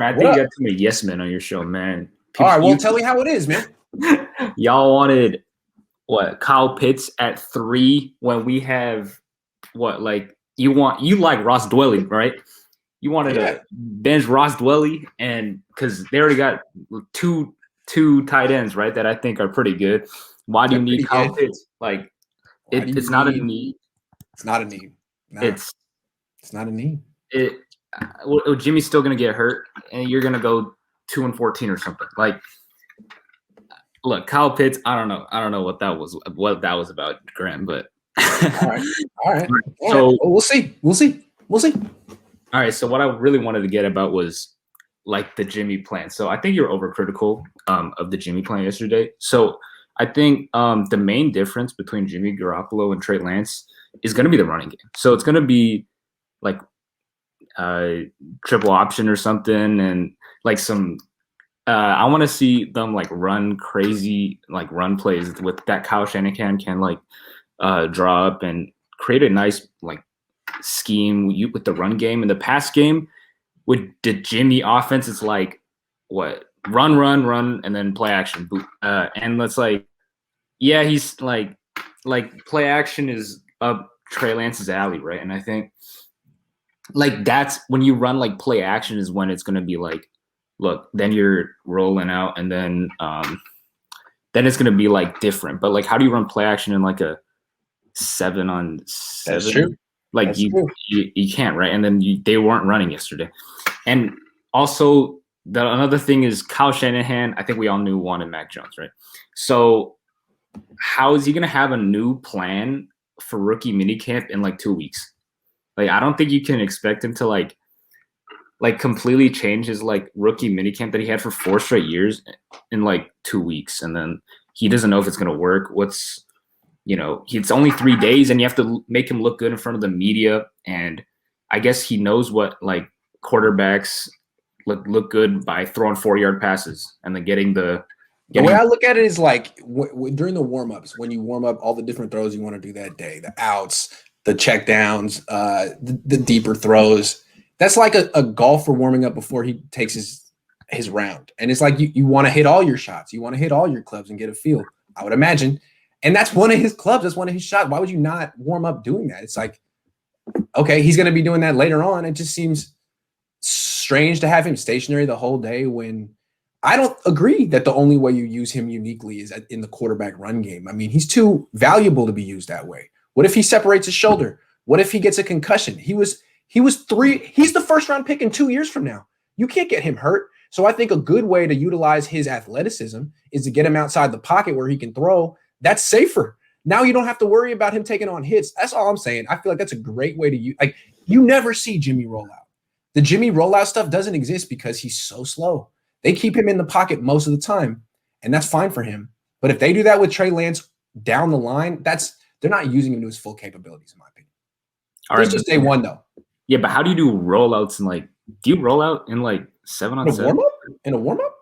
I What think up? you got too many yes men on your show, man. All right, well, tell me how it is, man. Y'all wanted what? Kyle Pitts at 3 when we have what? Like you like Ross Dwelly, right? You wanted to bench Ross Dwelly, and because they already got two tight ends, right? That I think are pretty good. Why do you need Kyle Pitts? Like it's not a need. It's not a need. Nah, it's not a need. Jimmy's still gonna get hurt, and you're gonna go 2-14 or something. Like, look, Kyle Pitts. I don't know what that was about, Graham. But all right. So we'll see. All right. So what I really wanted to get about was like the Jimmy plan. So I think you're overcritical of the Jimmy plan yesterday. So I think the main difference between Jimmy Garoppolo and Trey Lance is going to be the running game. So it's going to be like triple option or something, and like some. I want to see them like run crazy, like run plays with that Kyle Shanahan can like draw up and create a nice like scheme with the run game. And the pass game with the Jimmy offense, it's like what run, and then play action. And let's like, yeah, he's like play action is up Trey Lance's alley, right? And I think like that's when you run like play action is when it's going to be like, look, then you're rolling out, and then it's going to be like different. But like, how do you run play action in like a 7-on-7? That's true. Like you can't, right? And then they weren't running yesterday. And also another thing is Kyle Shanahan, I think we all knew wanted Mac Jones, right? So how is he going to have a new plan for rookie minicamp in like 2 weeks? Like, I don't think you can expect him to like completely change his like rookie minicamp that he had for 4 straight years in like 2 weeks. And then he doesn't know if it's going to work. It's only 3 days, and you have to make him look good in front of the media. And I guess he knows what like quarterbacks look good by throwing 4-yard passes and then getting the way I look at it is like during the warm-ups, when you warm up all the different throws you want to do that day, the outs, the check downs, the deeper throws. That's like a golfer warming up before he takes his round. And it's like you want to hit all your shots. You want to hit all your clubs and get a feel, I would imagine. And that's one of his clubs. That's one of his shots. Why would you not warm up doing that? It's like, okay, he's going to be doing that later on. It just seems strange to have him stationary the whole day when I don't agree that the only way you use him uniquely is in the quarterback run game. I mean, he's too valuable to be used that way. What if he separates his shoulder? What if he gets a concussion? He's the first round pick in 2 years from now. You can't get him hurt. So I think a good way to utilize his athleticism is to get him outside the pocket where he can throw. That's safer. Now you don't have to worry about him taking on hits. That's all I'm saying. I feel like that's a great way to use. Like, you never see Jimmy roll out. The Jimmy rollout stuff doesn't exist because he's so slow. They keep him in the pocket most of the time, and that's fine for him. But if they do that with Trey Lance down the line, they're not using him to his full capabilities, in my opinion. It's just day one, though. Yeah, but how do you do rollouts do you roll out in like 7-on-7? In a warm-up?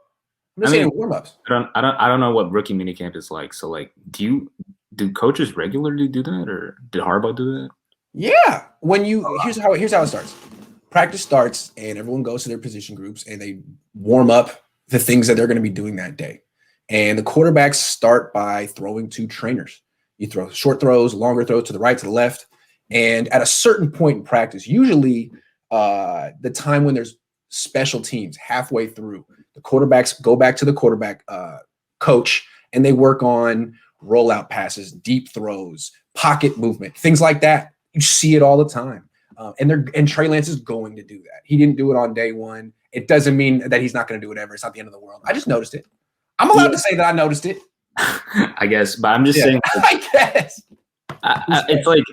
I'm saying warm-ups. I don't know what rookie minicamp is like. So like, do coaches regularly do that, or did Harbaugh do that? Yeah. Here's how it starts. Practice starts and everyone goes to their position groups and they warm up the things that they're going to be doing that day. And the quarterbacks start by throwing to trainers. You throw short throws, longer throws to the right, to the left. And at a certain point in practice, usually the time when there's special teams halfway through, the quarterbacks go back to the quarterback coach and they work on rollout passes, deep throws, pocket movement, things like that. You see it all the time. And Trey Lance is going to do that. He didn't do it on day one. It doesn't mean that he's not going to do it ever. It's not the end of the world. I just noticed it. I'm allowed to say that I noticed it. I guess, but I'm just saying. I guess. It's like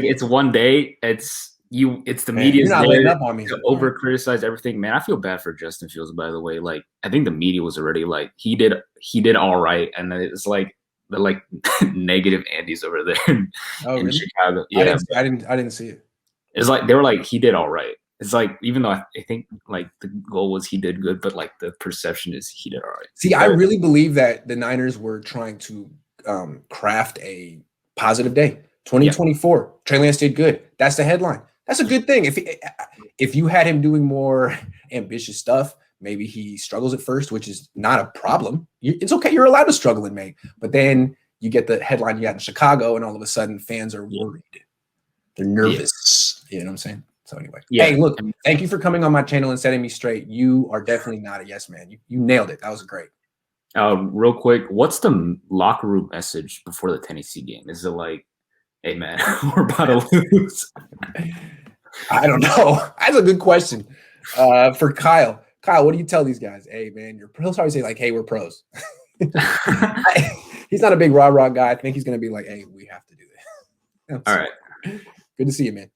it's one day. It's the media's you're not there up on me. to over criticize everything. Man, I feel bad for Justin Fields, by the way. Like, I think the media was already like, he did all right, and then it's like the like negative Andes over there in really? Chicago. Yeah, I didn't see it. It's like they were like, he did all right. It's like, even though I think like the goal was he did good, but like the perception is he did all right. See, I really believe that the Niners were trying to craft a positive day. 2024, Trey Lance did good. That's the headline. That's a good thing. If you had him doing more ambitious stuff, maybe he struggles at first, which is not a problem. It's okay. You're allowed to struggle in May. But then you get the headline you got in Chicago, and all of a sudden fans are worried. They're nervous. You know what I'm saying? So anyway, hey, look, thank you for coming on my channel and setting me straight. You are definitely not a yes man. You nailed it. That was great. Real quick, what's the locker room message before the Tennessee game? Is it like, hey man, we're about to lose? I don't know. That's a good question. For Kyle. Kyle, what do you tell these guys? Hey man, he'll probably say like, hey, we're pros. He's not a big rah-rah guy. I think he's gonna be like, hey, we have to do this. All right. Good to see you, man.